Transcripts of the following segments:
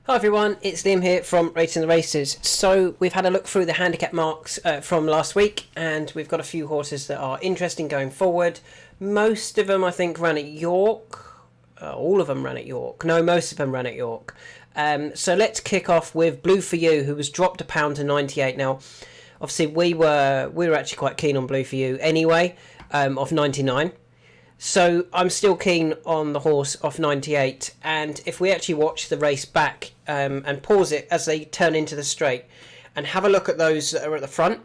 Hi everyone, it's Liam here from Rating the Races. So we've had a look through the handicap marks from last week, and we've got a few horses that are interesting going forward. Most of them I think ran at York. All of them ran at York. No, most of them ran at York. So let's kick off with Blue For You, who was dropped £1 to 98. Now, obviously we were actually quite keen on Blue For You anyway, of 99. So I'm still keen on the horse off 98, and if we actually watch the race back and pause it as they turn into the straight and have a look at those that are at the front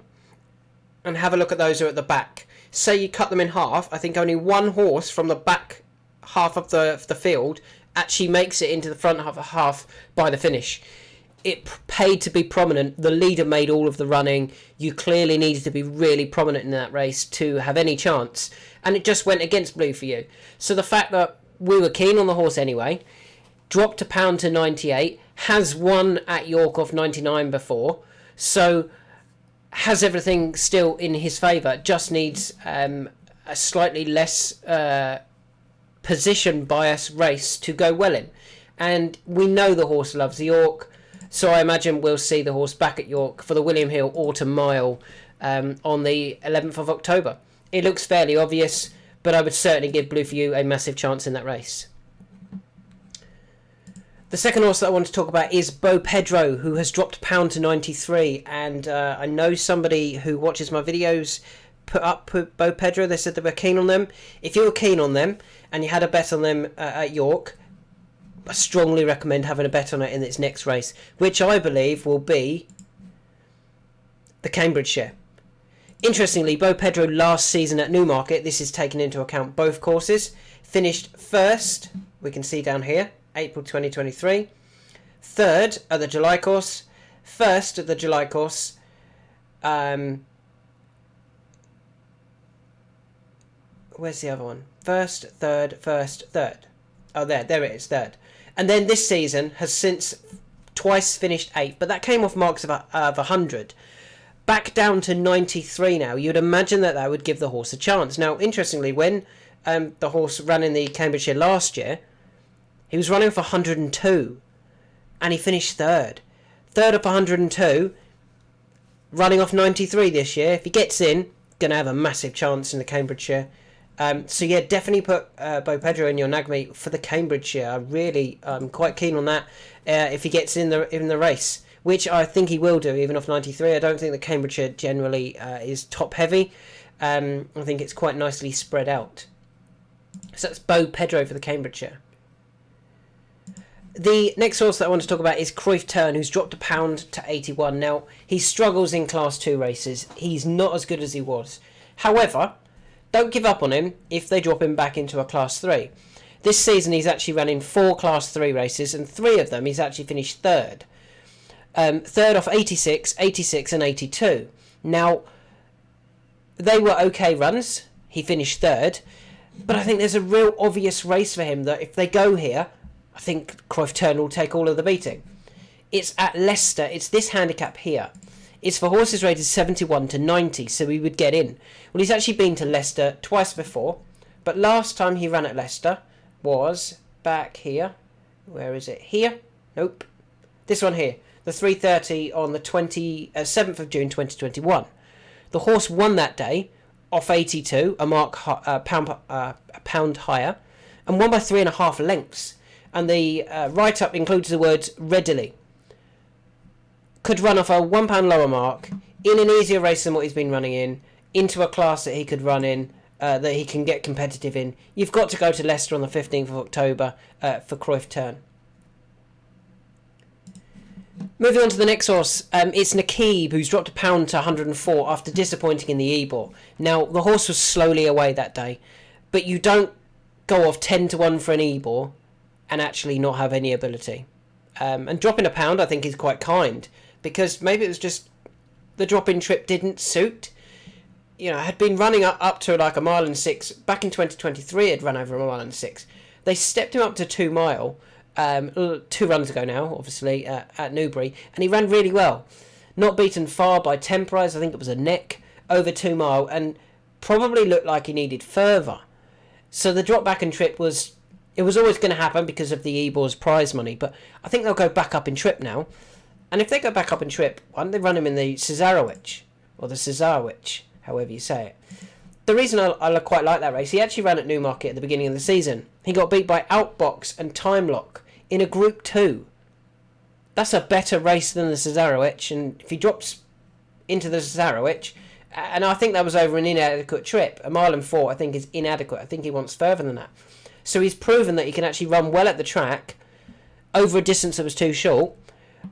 and have a look at those that are at the back, say you cut them in half, I think only one horse from the back half of the field actually makes it into the front half by the finish. It paid to be prominent. The leader made all of the running. You clearly needed to be really prominent in that race to have any chance, and it just went against Blue For You. So the fact that we were keen on the horse anyway, dropped £1 to 98, has won at York off 99 before, so has everything still in his favour, just needs a slightly less position bias race to go well in. And we know the horse loves the York, so I imagine we'll see the horse back at York for the William Hill Autumn Mile on the 11th of October. It looks fairly obvious, but I would certainly give Blue For You a massive chance in that race. The second horse that I want to talk about is Bopedro, who has dropped £1 to 93. And I know somebody who watches my videos put up Bopedro. They said they were keen on them. If you were keen on them and you had a bet on them at York, I strongly recommend having a bet on it in its next race, which I believe will be the Cambridgeshire. Interestingly, Bopedro last season at Newmarket, this is taken into account both courses, finished first, we can see down here, April 2023, third at the July course, first at the July course, where's the other one? First, third. Oh, there it is, third. And then this season has since twice finished 8th, but that came off marks of 100. Back down to 93 now. You'd imagine that would give the horse a chance. Now, interestingly, when the horse ran in the Cambridgeshire last year, he was running for 102, and he finished third. Third of 102, running off 93 this year. If he gets in, going to have a massive chance in the Cambridgeshire. So yeah, definitely put Bopedro in your nag meet for the Cambridgeshire. I really quite keen on that if he gets in the race, which I think he will do even off 93. I don't think the Cambridgeshire generally is top heavy. I think it's quite nicely spread out. So that's Bopedro for the Cambridgeshire. The next horse that I want to talk about is Cruyff Turn, who's dropped £1 to 81. Now, he struggles in Class 2 races. He's not as good as he was. However, don't give up on him if they drop him back into a Class 3. This season he's actually run in 4 Class 3 races, and 3 of them he's actually finished third. Third off 86, 86 and 82. Now, they were okay runs. He finished third. But I think there's a real obvious race for him that if they go here, I think Cruyff Turn will take all of the beating. It's at Leicester. It's this handicap here. It's for horses rated 71 to 90, so he would get in. Well, he's actually been to Leicester twice before, but last time he ran at Leicester was back here. Where is it? Here? Nope. This one here. The 3:30 on the 7th of June 2021. The horse won that day off 82, a pound higher, and won by 3.5 lengths. And the write-up includes the words readily. Could run off a £1 lower mark in an easier race than what he's been running in, into a class that he could run in, that he can get competitive in. You've got to go to Leicester on the 15th of October for Cruyff Turn. Moving on to the next horse, it's Naqeeb, who's dropped £1 to 104 after disappointing in the Ebor. Now, the horse was slowly away that day, but you don't go off 10 to 1 for an Ebor and actually not have any ability. And dropping £1, I think, is quite kind, because maybe it was just the drop-in trip didn't suit. You know, I had been running up to like 1 mile and 6. Back in 2023, had run over 1 mile and 6. They stepped him up to 2 mile, 2 runs ago now, obviously, at Newbury, and he ran really well. Not beaten far by Temporize, I think it was a neck, over 2 mile, and probably looked like he needed further. So the drop back and trip was It was always going to happen because of the Ebor's prize money, but I think they'll go back up in trip now. And if they go back up in trip, why don't they run him in the Cesarewitch, or the Cesarewitch, however you say it. The reason I quite like that race, he actually ran at Newmarket at the beginning of the season. He got beat by Outbox and Time Lock in a Group 2. That's a better race than the Cesarewitch, and if he drops into the Cesarewitch, and I think that was over an inadequate trip. A mile and 4, I think, is inadequate. I think he wants further than that. So he's proven that he can actually run well at the track over a distance that was too short.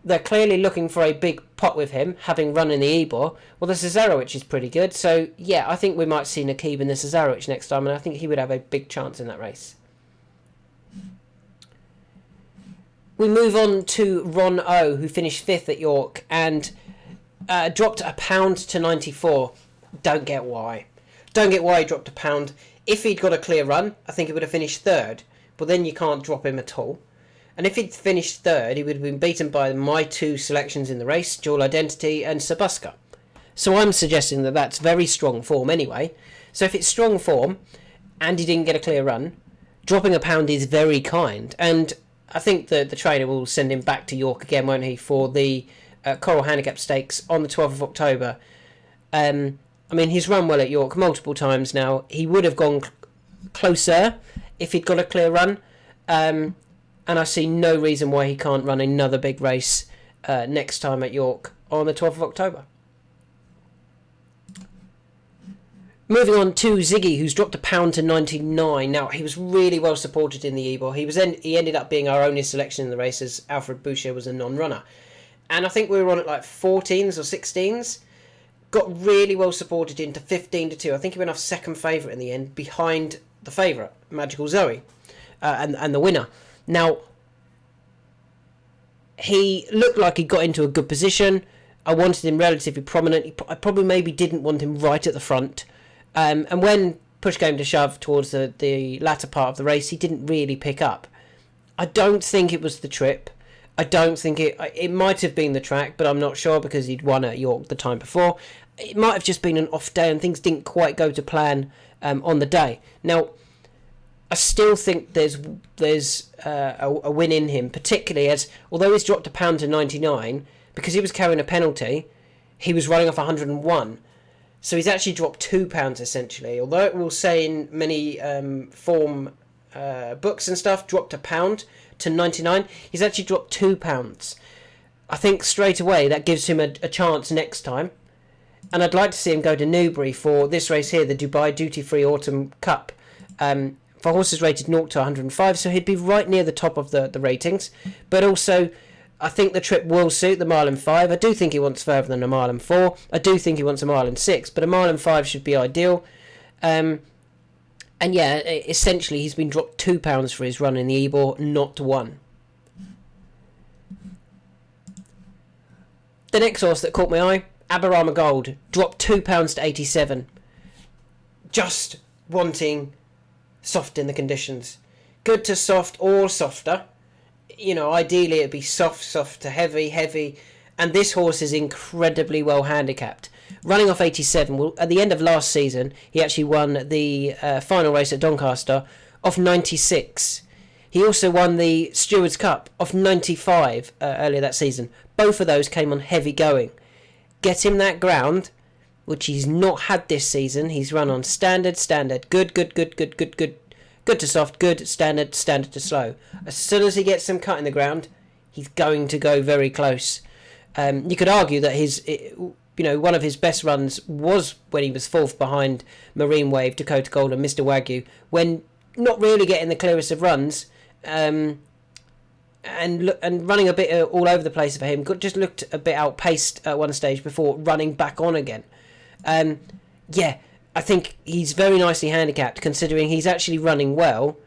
They're clearly looking for a big pot with him, having run in the Ebor. Well, the Cesarewitch is pretty good. So, yeah, I think we might see Naqeeb in the Cesarewitch next time, and I think he would have a big chance in that race. We move on to Ron O, who finished 5th at York and dropped £1 to 94. Don't get why. Don't get why he dropped £1. If he'd got a clear run, I think he would have finished 3rd. But then you can't drop him at all. And if he'd finished 3rd, he would have been beaten by my 2 selections in the race, Dual Identity and Sabuska. So I'm suggesting that that's very strong form anyway. So if it's strong form, and he didn't get a clear run, dropping £1 is very kind. And I think that the trainer will send him back to York again, won't he, for the Coral Handicap Stakes on the 12th of October. I mean, he's run well at York multiple times now. He would have gone closer if he'd got a clear run. And I see no reason why he can't run another big race next time at York on the 12th of October. Moving on to Ziggy, who's dropped £1 to 99. Now, he was really well supported in the Ebor. He ended up being our only selection in the race, as Alfred Boucher was a non-runner. And I think we were on at like 14s or 16s. Got really well supported into 15 to 2. I think he went off second favourite in the end, behind the favourite, Magical Zoe, and the winner. Now, he looked like he got into a good position. I wanted him relatively prominent. I probably maybe didn't want him right at the front. And when push came to shove towards the latter part of the race, he didn't really pick up. I don't think it was the trip. I don't think it might have been the track, but I'm not sure because he'd won at York the time before. It might have just been an off day and things didn't quite go to plan on the day. Now, I still think there's a win in him, particularly as, although he's dropped £1 to 99, because he was carrying a penalty, he was running off 101. So he's actually dropped £2 essentially. Although it will say in many form books and stuff, dropped £1 to 99, he's actually dropped £2. I think straight away that gives him a chance next time. And I'd like to see him go to Newbury for this race here, the Dubai Duty Free Autumn Cup. For horses rated 0 to 105, so he'd be right near the top of the ratings. But also, I think the trip will suit the mile and 5. I do think he wants further than a mile and 4. I do think he wants a mile and 6, but a mile and 5 should be ideal. And yeah, essentially he's been dropped £2 for his run in the Ebor, not 1. The next horse that caught my eye, Aberama Gold, dropped £2 to 87. Just wanting soft in the conditions. Good to soft or softer. You know, ideally it'd be soft to heavy. And this horse is incredibly well handicapped. Running off 87, well, at the end of last season, he actually won the final race at Doncaster off 96. He also won the Stewards Cup off 95 earlier that season. Both of those came on heavy going. Get him that ground, which he's not had this season. He's run on standard, good to soft, good, standard to slow. As soon as he gets some cut in the ground, he's going to go very close. You could argue that one of his best runs was when he was 4th behind Marine Wave, Dakota Gold and Mr. Wagyu, when not really getting the clearest of runs, and running a bit all over the place for him. Just looked a bit outpaced at one stage before running back on again. I think he's very nicely handicapped, considering he's actually running well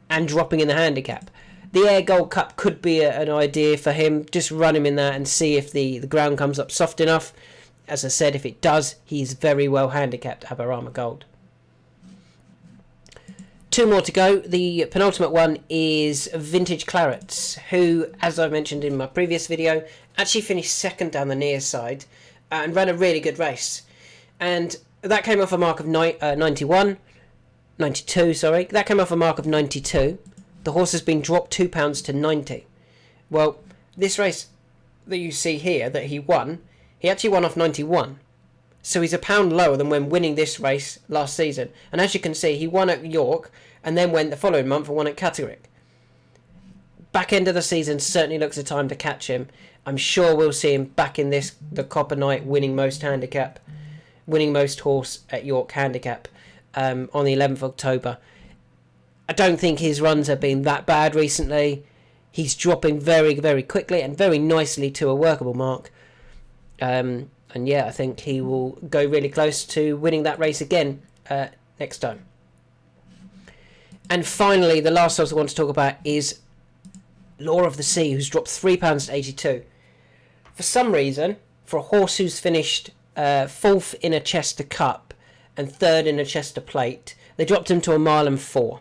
and dropping in the handicap. The Air Gold Cup could be an idea for him. Just run him in that and see if the ground comes up soft enough. As I said, if it does, he's very well handicapped, Aberama Gold. 2 more to go. The penultimate one is Vintage Clarets, who, as I mentioned in my previous video, actually finished 2nd down the near side and ran a really good race. And that came off a mark of 91. 92, sorry. That came off a mark of 92. The horse has been dropped £2 to 90. Well, this race that you see here that he won, he actually won off 91. So he's £1 lower than when winning this race last season. And as you can see, he won at York and then went the following month and won at Catterick. Back end of the season certainly looks a time to catch him. I'm sure we'll see him back in the Copper Night, winning most horse at York Handicap on the 11th of October. I don't think his runs have been that bad recently. He's dropping very, very quickly and very nicely to a workable mark. And yeah, I think he will go really close to winning that race again next time. And finally, the last horse I want to talk about is Law of the Sea, who's dropped £3 to 82. For some reason, for a horse who's finished 4th in a Chester Cup and 3rd in a Chester Plate, they dropped him to 1 mile and 4.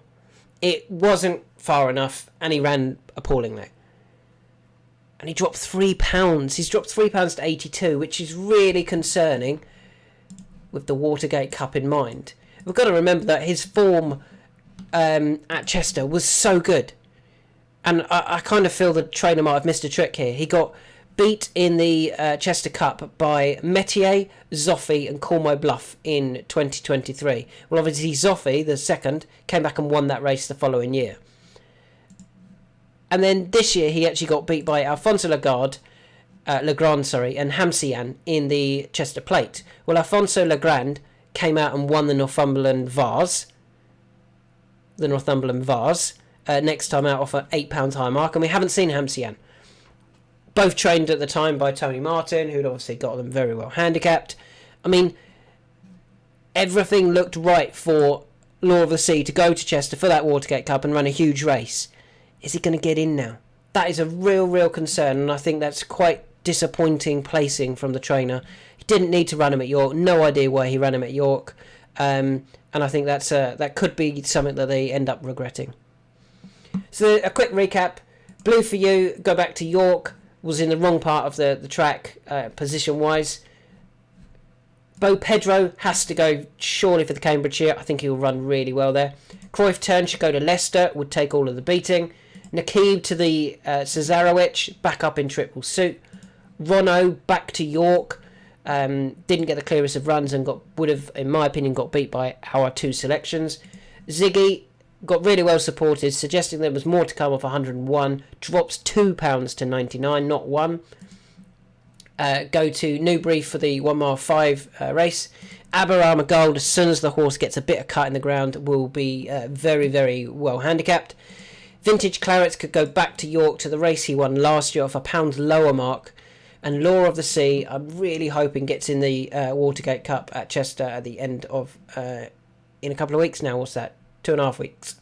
It wasn't far enough, and he ran appallingly. And he dropped £3. He's dropped £3 to 82, which is really concerning with the Watergate Cup in mind. We've got to remember that his form at Chester was so good. And I kind of feel the trainer might have missed a trick here. He got beat in the Chester Cup by Metier, Zoffy and Call My Bluff in 2023. Well, obviously Zoffy, the second, came back and won that race the following year. And then this year he actually got beat by Alfonso Legrand, and Hamsian in the Chester Plate. Well, Alfonso Legrand came out and won the Northumberland Vase. Next time out off an £8 high mark, and we haven't seen Hamsian. Both trained at the time by Tony Martin, who'd obviously got them very well handicapped. I mean, everything looked right for Law of the Sea to go to Chester for that Watergate Cup and run a huge race. Is he going to get in now? That is a real concern, and I think that's quite disappointing placing from the trainer. He didn't need to run him at York. No idea why he ran him at York. And I think that could be something that they end up regretting. So a quick recap. Blue For You, go back to York, was in the wrong part of the track position-wise. Bopedro has to go surely for the Cambridgeshire. I think he'll run really well there. Cruyff Turn should go to Leicester, would take all of the beating. Naqeeb to the Cesarewicz, back up in triple suit. Rono back to York. Didn't get the clearest of runs and would have, in my opinion, got beat by our 2 selections. Ziggy got really well supported, suggesting there was more to come off 101. Drops £2 to 99, not 1. Go to Newbury for the 1 mile 5 race. Aberama Gold, as soon as the horse gets a bit of cut in the ground, will be very, very well handicapped. Vintage Clarets could go back to York to the race he won last year off a £1 lower mark. And Law of the Sea, I'm really hoping gets in the Watergate Cup at Chester at the end of, in a couple of weeks now. What's that? 2.5 weeks.